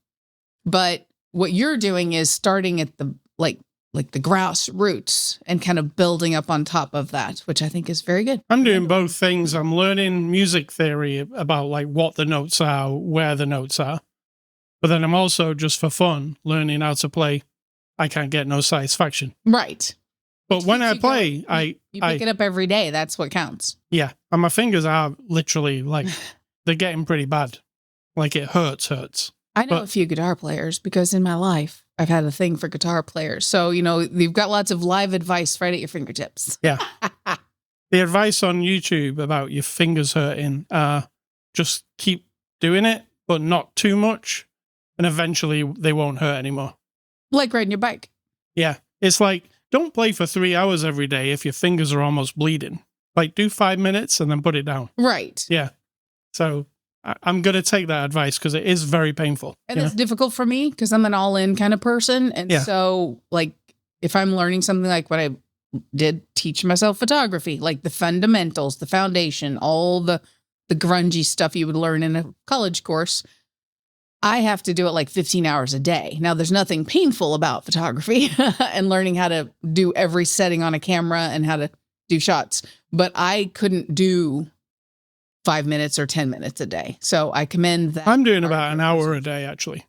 [SPEAKER 2] but what you're doing is starting at the like the grassroots and kind of building up on top of that, which I think is very good.
[SPEAKER 1] I'm doing both things. I'm learning music theory about like what the notes are, where the notes are. But then I'm also, just for fun, learning how to play I Can't Get No Satisfaction.
[SPEAKER 2] Right.
[SPEAKER 1] But when I play,
[SPEAKER 2] you pick it up every day. That's what counts.
[SPEAKER 1] Yeah. And my fingers are literally like, they're getting pretty bad. Like it hurts.
[SPEAKER 2] I know a few guitar players because in my life, I've had a thing for guitar players. So, you've got lots of live advice right at your fingertips.
[SPEAKER 1] Yeah. The advice on YouTube about your fingers hurting, just keep doing it, but not too much. And eventually they won't hurt anymore.
[SPEAKER 2] Like riding your bike. Yeah.
[SPEAKER 1] It's like, don't play for 3 hours every day if your fingers are almost bleeding. Like, do 5 minutes and then put it down.
[SPEAKER 2] Right.
[SPEAKER 1] Yeah. So I'm going to take that advice because it is very painful.
[SPEAKER 2] And it's difficult for me because I'm an all-in kind of person. And so, like, if I'm learning something like what I did teach myself photography, like the fundamentals, the foundation, all the grungy stuff you would learn in a college course, I have to do it like 15 hours a day. Now, there's nothing painful about photography and learning how to do every setting on a camera and how to do shots. But I couldn't do 5 minutes or 10 minutes a day. So I commend that.
[SPEAKER 1] I'm doing about an hour a day, actually.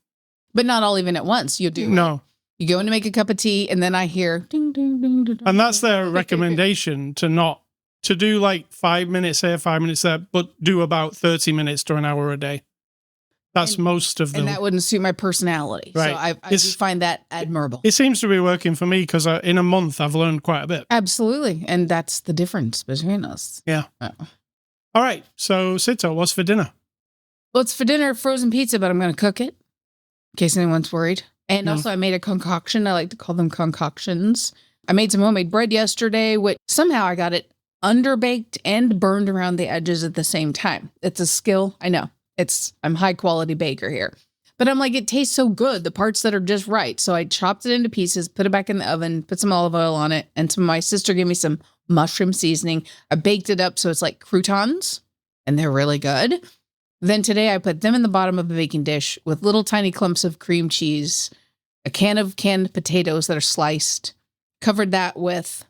[SPEAKER 2] But not all even at once. You do.
[SPEAKER 1] No.
[SPEAKER 2] You go in to make a cup of tea, and then I hear ding, ding, ding, ding.
[SPEAKER 1] And that's their recommendation to do like 5 minutes here, 5 minutes there, but do about 30 minutes to an hour a day. That's most of them.
[SPEAKER 2] And that wouldn't suit my personality.
[SPEAKER 1] Right.
[SPEAKER 2] So I do find that admirable.
[SPEAKER 1] It seems to be working for me because in a month I've learned quite a bit.
[SPEAKER 2] Absolutely. And that's the difference between us.
[SPEAKER 1] Yeah. All right. So, Sito, what's for dinner?
[SPEAKER 2] Well, it's for dinner, frozen pizza, but I'm going to cook it in case anyone's worried. And also I made a concoction. I like to call them concoctions. I made some homemade bread yesterday, which somehow I got it underbaked and burned around the edges at the same time. It's a skill. I know. I'm high quality baker here, but I'm like, it tastes so good. The parts that are just right. So I chopped it into pieces, put it back in the oven, put some olive oil on it. And my sister gave me some mushroom seasoning. I baked it up. So it's like croutons and they're really good. Then today I put them in the bottom of a baking dish with little tiny clumps of cream cheese, a can of canned potatoes that are sliced, covered that with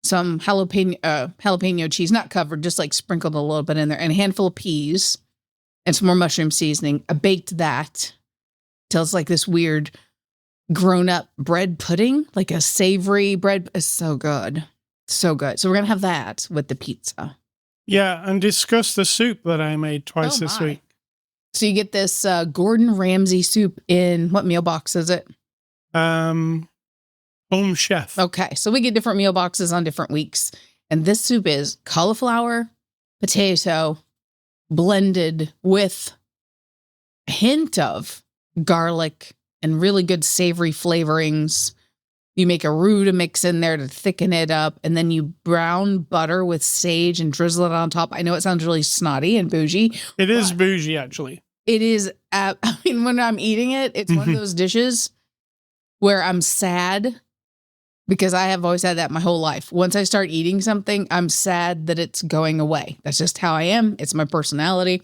[SPEAKER 2] some jalapeno cheese, not covered, just like sprinkled a little bit in there, and a handful of peas. And some more mushroom seasoning. I baked that till it's like this weird grown-up bread pudding, like a savory bread. It's so good. So good. So we're going to have that with the pizza.
[SPEAKER 1] Yeah, and discuss the soup that I made twice this week.
[SPEAKER 2] So you get this Gordon Ramsay soup in, what meal box is it?
[SPEAKER 1] Home Chef.
[SPEAKER 2] Okay, so we get different meal boxes on different weeks. And this soup is cauliflower, potato, blended with a hint of garlic and really good savory flavorings. You make a roux to mix in there to thicken it up, and then you brown butter with sage and drizzle it on top. I know it sounds really snotty and bougie.
[SPEAKER 1] It is bougie, actually.
[SPEAKER 2] It is. When I'm eating it, it's one of those dishes where I'm sad because I have always had that my whole life. Once I start eating something, I'm sad that it's going away. That's just how I am. It's my personality.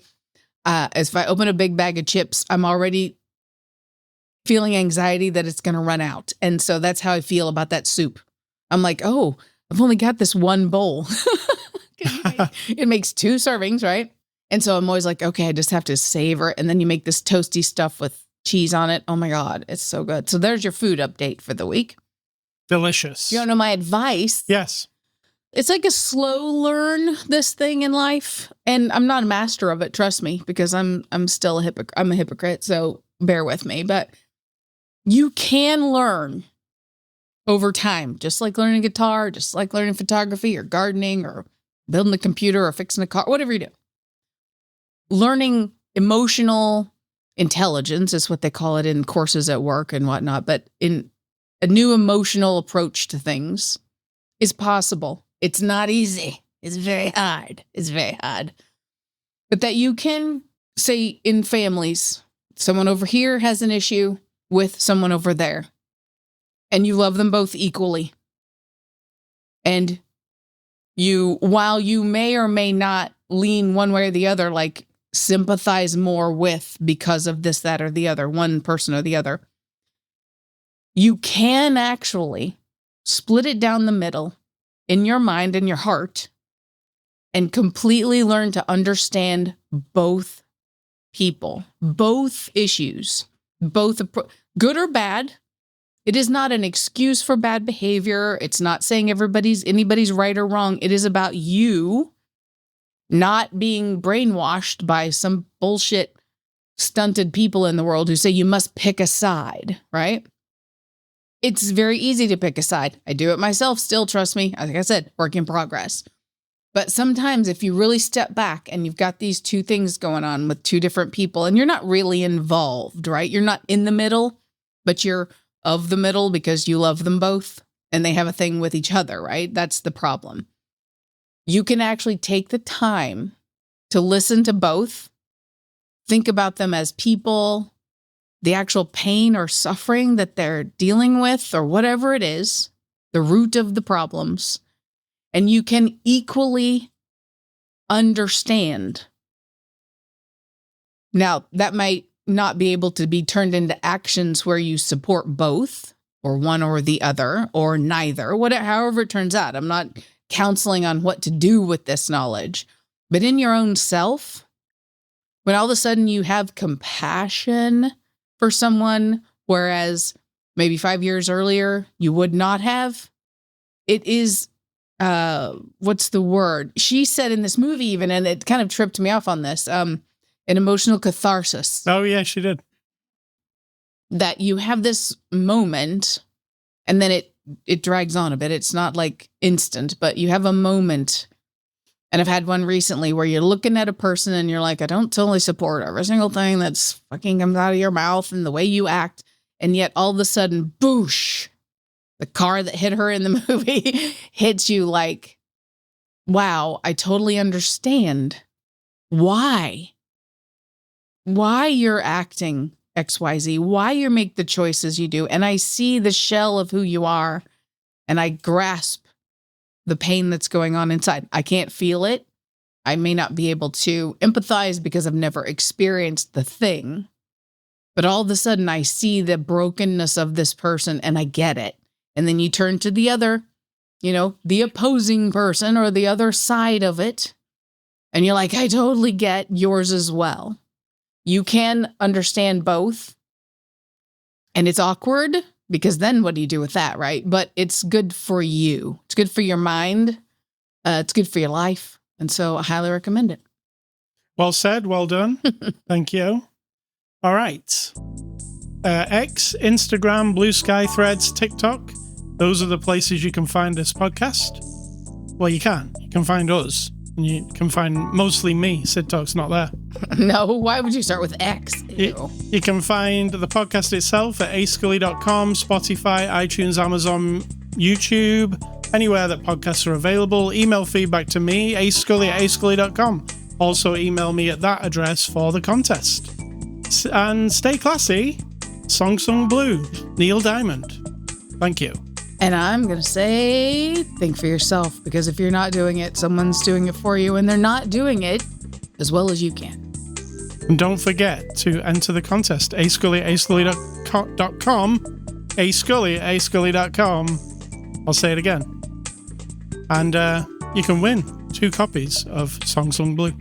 [SPEAKER 2] If I open a big bag of chips, I'm already feeling anxiety that it's going to run out. And so that's how I feel about that soup. I'm like, oh, I've only got this one bowl. It makes 2 servings, right? And so I'm always like, okay, I just have to savor it. And then you make this toasty stuff with cheese on it. Oh my God, it's so good. So there's your food update for the week.
[SPEAKER 1] Delicious.
[SPEAKER 2] You don't know my advice?
[SPEAKER 1] Yes.
[SPEAKER 2] It's like a slow learn, this thing in life. And I'm not a master of it, trust me, because I'm still a hypocrite. I'm a hypocrite, so bear with me. But you can learn over time, just like learning guitar, just like learning photography or gardening or building a computer or fixing a car, whatever you do. Learning emotional intelligence is what they call it in courses at work and whatnot. But in a new emotional approach to things is possible. It's not easy. It's very hard. It's very hard. But that you can say in families, someone over here has an issue with someone over there, and you love them both equally. And you, while you may or may not lean one way or the other, like sympathize more with because of this, that, or the other, one person or the other, you can actually split it down the middle in your mind and your heart and completely learn to understand both people, both issues, both good or bad. It is not an excuse for bad behavior. It's not saying anybody's right or wrong. It is about you not being brainwashed by some bullshit stunted people in the world who say you must pick a side, right? It's very easy to pick a side. I do it myself still, trust me. Like I said, work in progress. But sometimes if you really step back and you've got these two things going on with two different people and you're not really involved, right? You're not in the middle, but you're of the middle because you love them both and they have a thing with each other, right? That's the problem. You can actually take the time to listen to both, think about them as people, the actual pain or suffering that they're dealing with or whatever it is, the root of the problems, and you can equally understand. Now, that might not be able to be turned into actions where you support both or one or the other or neither, whatever, however it turns out. I'm not counseling on what to do with this knowledge, but in your own self, when all of a sudden you have compassion for someone, whereas maybe 5 years earlier you would not have, it is, what's the word? She said in this movie even, and it kind of tripped me off on this, an emotional catharsis.
[SPEAKER 1] Oh yeah, she did.
[SPEAKER 2] That you have this moment and then it drags on a bit. It's not like instant, but you have a moment. And I've had one recently where you're looking at a person and you're like, I don't totally support every single thing that's fucking comes out of your mouth and the way you act. And yet all of a sudden, boosh, the car that hit her in the movie hits you like, wow, I totally understand why you're acting XYZ, why you make the choices you do. And I see the shell of who you are and I grasp the pain that's going on inside. I can't feel it. I may not be able to empathize because I've never experienced the thing, but all of a sudden I see the brokenness of this person and I get it. And then you turn to the other, the opposing person or the other side of it. And you're like, I totally get yours as well. You can understand both. And it's awkward because then what do you do with that, right? But it's good for you. It's good for your mind. It's good for your life. And so I highly recommend it.
[SPEAKER 1] Well said. Well done. Thank you. All right. X, Instagram, Blue Sky, Threads, TikTok. Those are the places you can find this podcast. Well, you can. You can find us. And you can find mostly me. Sid Talk's not there.
[SPEAKER 2] No, why would you start with X?
[SPEAKER 1] You can find the podcast itself at ascully.com, Spotify, iTunes, Amazon, YouTube, anywhere that podcasts are available. Email feedback to me, ascully@ascully.com. Also email me at that address for the contest. And stay classy. Song Sung Blue, Neil Diamond. Thank you.
[SPEAKER 2] And I'm going to say, think for yourself, because if you're not doing it, someone's doing it for you, and they're not doing it as well as you can.
[SPEAKER 1] And don't forget to enter the contest, ascully@ascully.com, ascully@ascully.com. I'll say it again. And you can win 2 copies of Song Sung Blue.